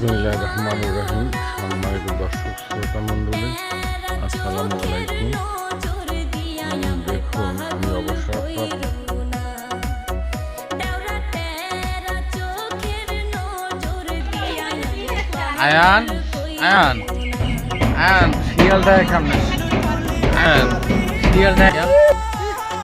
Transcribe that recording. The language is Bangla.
বিসমিল্লাহির রহমানির রহিম। সম্মানিত দর্শক শ্রোতা মণ্ডলী, আসসালামু আলাইকুম। দেখুন, আমি অবসরপ্রাপ্ত আয়ান আয়ান আয়ান শিয়াল দেয় কেমন? আয়ান শিয়াল দেয়